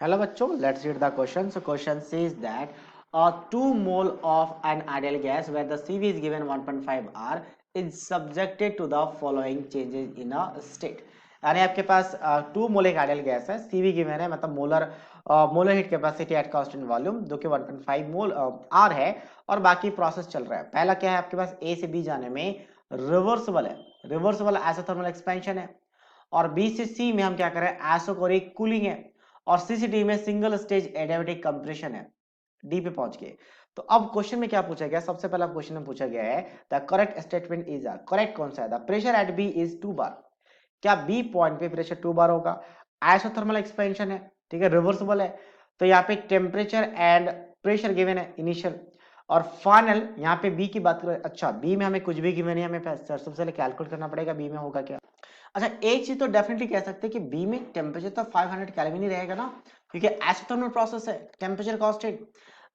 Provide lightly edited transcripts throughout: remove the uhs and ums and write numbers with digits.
Hello bachcho, let's read the question. So question says that 2 mole of an ideal gas where the CV is given 1.5 R is subjected to the following changes in a state. यानी आपके पास 2 मोल एक ideal gas है, CV given है, मतलब molar heat capacity at constant volume जो कि 1.5 मोल are है और बाकी प्रोसेस चल रहा है। पहला क्या है आपके पास, ए से बी जाने में रिवर्सिबल है, रिवर्सिबल आइसोथर्मल एक्सपेंशन है, और बी से सी में हम क्या कर रहे हैं, आइसोकोरिक कूलिंग है, और सी से डी में सिंगल स्टेज एडियाबेटिक कंप्रेशन है। डी पे पहुंच गए। तो अब क्वेश्चन में क्या पूछा गया, सबसे पहला क्वेश्चन में पूछा गया है the correct statement is correct कौन सा है, the pressure at B is 2 bar. क्या बी पॉइंट पे प्रेशर 2 बार होगा? आइसोथर्मल एक्सपेंशन है, ठीक है, रिवर्सिबल है, तो यहाँ पे टेम्परेचर एंड प्रेशर गिवन है इनिशियल और फाइनल। यहाँ पे बी की बात करें, अच्छा बी में हमें कुछ भी गिवन है, हमें सबसे पहले कैलकुलेट करना पड़ेगा बी में होगा क्या। अच्छा एक चीज तो डेफिनेटली कह सकते हैं कि बी में टेम्परेचर तो 500 केल्विन ही रहेगा ना, क्योंकि आइसोथर्मल प्रोसेस है, टेम्परेचर कांस्टेंट।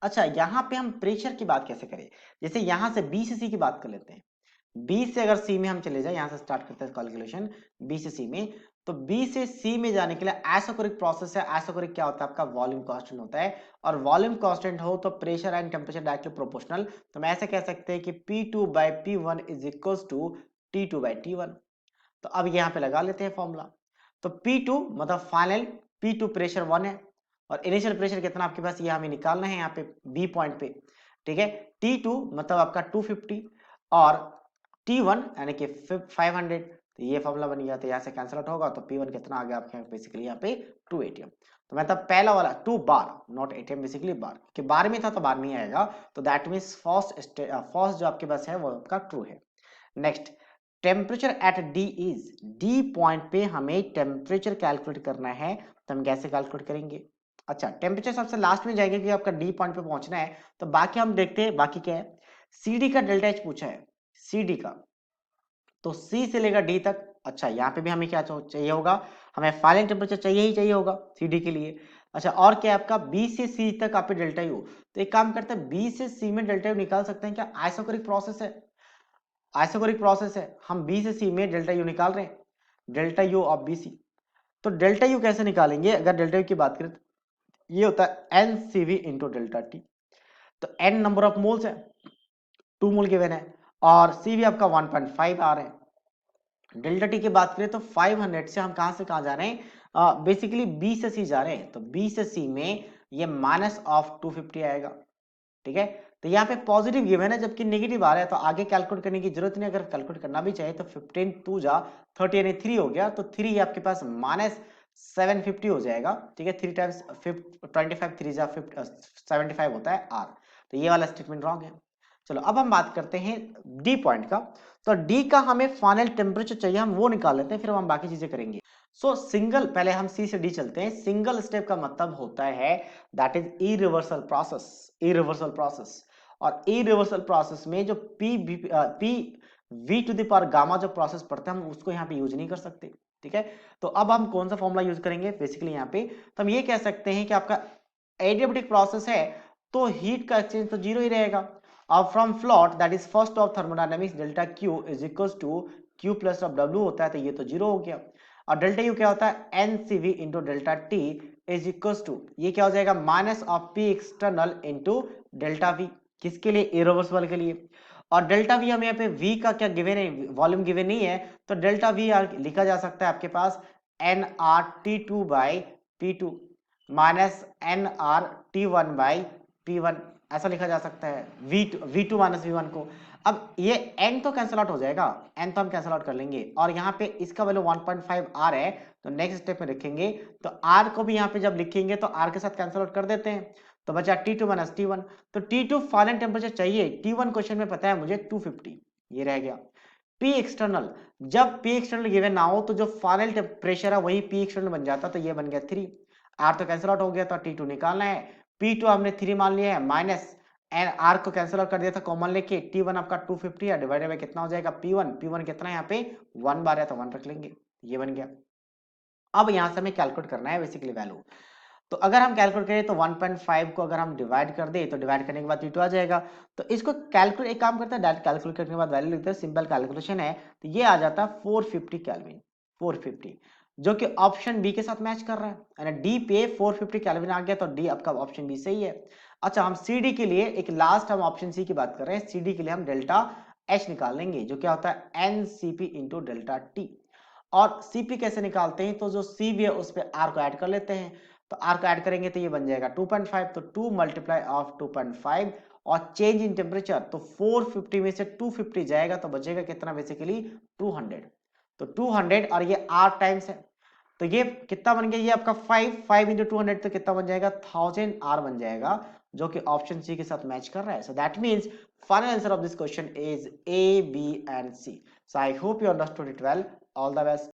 अच्छा यहाँ पे हम प्रेशर की बात कैसे करें, जैसे यहां से बी से सी की बात कर लेते हैं। बी से अगर सी में हम चले जाए, यहां से स्टार्ट करते हैं कैलकुलेशन बी से सी में, तो बी से सी में जाने के लिए आइसोकोरिक प्रोसेस है। आइसोकोरिक क्या होता है, आपका वॉल्यूम कांस्टेंट होता है, और वॉल्यूम कांस्टेंट हो तो pressure and temperature directly proportional. तो मैं ऐसे कह सकते हैं कि P2/P1 is equal to T2/T1। तो अब यहाँ पे लगा लेते हैं फॉर्मूला। तो P2 मतलब फाइनल, P2 प्रेशर 1 है, और इनिशियल प्रेशर कितना आपके पास, ये हमें निकालना है यहाँ पे बी पॉइंट पे, ठीक है। T2 मतलब आपका 250 और T1 यानी कि 500। तो ये फॉर्मूला बन गया, तो यहाँ से कैंसिल आउट होगा, तो P1 कितना आ गया आपके बेसिकली यहाँ पे 2 ATM। तो मतलब पहला वाला 2 बार नॉट ATM, बेसिकली बार, कि बार में था तो बार में ही आएगा, तो दैट मीन्स फर्स्ट जो आपके पास है वो आपका ट्रू है। Next, temperature at D is, D point पे हमें टेम्परेचर कैलकुलेट करना है, तो हम कैसे कैलकुलेट करेंगे। अच्छा टेम्परेचर सबसे लास्ट में जाएगा, कि आपका डी पॉइंट पे पहुंचना है, तो बाकी हम देखते हैं बाकी क्या है। सी डी का डेल्टा एच पूछा है, सी डी का, तो सी से लेकर डी तक। अच्छा यहाँ पे भी हमें क्या चाहिए होगा, हमें फाइनल टेम्परेचर चाहिए ही चाहिए होगा सी डी के लिए। अच्छा और क्या है आपका, बी से सी तक आप डेल्टा यू, तो एक काम करते हैं बी से सी में डेल्टा यू निकाल सकते हैं क्या, आइसोकोरिक प्रोसेस है, आइसोकोरिक प्रोसेस है, हम बी से सी में डेल्टा यू निकाल रहे हैं, delta U of B C. तो डेल्टा यू कैसे निकालेंगे, अगर डेल्टा यू की बात करें तो ये होता है n C V into delta T. तो एन नंबर ऑफ मोल्स है, 2 मोल गिवन है, और सी वी आपका 1.5 आ रहे हैं। डेल्टा टी की बात करें तो 500 से हम कहां से कहां जा रहे हैं, बेसिकली बी से सी जा रहे हैं, तो बी से सी में ये माइनस ऑफ 250 आएगा, ठीक है। तो यहाँ पे पॉजिटिव गिवन है, जबकि नेगेटिव आ रहा है, तो आगे कैलकुलेट करने की जरूरत नहीं, अगर कैलकुलेट करना भी चाहिए तो 15 2 जा 30 यानी 3 हो गया, तो 3 आपके पास माइनस 750 हो जाएगा, ठीक है। 3 टाइम्स 25 3 जा 75 होता है आर, तो ये वाला स्टेटमेंट रॉन्ग है। चलो अब हम बात करते हैं डी पॉइंट का। तो डी का हमें फाइनल टेम्परेचर चाहिए, हम वो निकाल लेते हैं, फिर हम बाकी चीजें करेंगे। सिंगल, पहले हम सी से डी चलते हैं। सिंगल स्टेप का मतलब होता है that is irreversible process, irreversible process. और इरिवर्सल प्रोसेस में जो P V to the power gamma जो प्रोसेस पढ़ते हैं, हम उसको यहाँ पे यूज नहीं कर सकते, ठीक है। तो अब हम कौन सा फॉर्मूला यूज करेंगे बेसिकली यहाँ पे, तो हम ये कह सकते हैं कि आपका एडियाबेटिक प्रोसेस है, तो हीट का एक्सचेंज तो जीरो ही रहेगा। अब from FLOT that is first of thermodynamics delta Q is equal to Q plus of W होता है, तो ये तो जीरो हो गया। और डेल्टा यू क्या होता है, n C V into delta T is equal to, ये क्या हो जाएगा, minus of P external into delta V, किसके लिए, इरिवर्सिबल के लिए। और डेल्टा वी हमें यहाँ पे वी का क्या गिवन है, वॉल्यूम गिवन नहीं है, तो डेल्टा वी लिखा जा सकता है आपके पास N R T two by P two minus N R T one by P one, ऐसा लिखा जा सकता है V two minus V one को। अब ये n तो कैंसिल आउट हो जाएगा, n तो हम कैंसिल आउट कर लेंगे, और यहाँ पे इसका वैल्यू 1.5 r है, तो नेक्स्ट स्टेप में लिखेंगे, तो r को भी यहाँ पे जब लिखेंगे तो r के साथ कैंसिल आउट कर देते हैं, तो बचा T2 माइनस T1। तो T2 फाइनल टेम्परेचर चाहिए, T1 क्वेश्चन में पता है मुझे 250, ये रह गया। P एक्सटर्नल, जब P एक्सटर्नल गिवन ना हो तो जो फाइनल प्रेशर है वही P एक्सटर्नल बन जाता, तो ये बन गया 3, r तो कैंसिल आउट हो गया, तो T2 निकालना है। P2 हमने 3 मान लिया है, माइनस एंड आर को कैंसिल आउट कर दिया था कॉमन लेके, T1 आपका 250 है, डिवाइडेड बाय कितना हो जाएगा P1, P1 कितना है यहाँ पे 1 बार है, तो 1 रख लेंगे, ये बन गया। अब यहाँ से हमें कैलकुलेट करना है बेसिकली वैल्यू। तो अगर हम कैलकुलेट करें तो 1.5 को अगर हम डिवाइड कर दे, तो डिवाइड करने के बाद T2 आ जाएगा। तो इसको कैलकुलेट, एक काम करते हैं डायरेक्ट कैलकुलेट करने के बाद वैल्यू लिखते हैं, सिंपल कैलकुलेशन है, तो ये आ जाता है 450 केल्विन, 450। जो कि ऑप्शन बी के साथ मैच कर रहा है, यानी डी पे 450 केल्विन आ गया, तो डी आपका ऑप्शन बी सही है। अच्छा, हम सी डी के लिए एक लास्ट हम ऑप्शन सी की बात कर रहे हैं, सी डी के लिए हम डेल्टा एच निकाल लेंगे, जो क्या होता है n C P into delta T. और सीपी कैसे निकालते हैं, तो जो सी भी है उस पर आर को ऐड कर लेते हैं, तो आर को ऐड करेंगे तो ये बन जाएगा 2.5, तो 2 मल्टीप्लाई ऑफ 2.5, और चेंज इन टेम्परेचर, तो 450 में से 250 जाएगा तो बचेगा कितना, बेसिकली 200। तो 200 और ये आर टाइम्स है, तो ये कितना बन गया, ये आपका 5 इंटू 200, तो कितना बन जाएगा 1000 आर बन जाएगा, जो कि ऑप्शन सी के साथ मैच कर रहा है। So that means final answer of this question is A, B and C. So I hope you understood it well. All the best.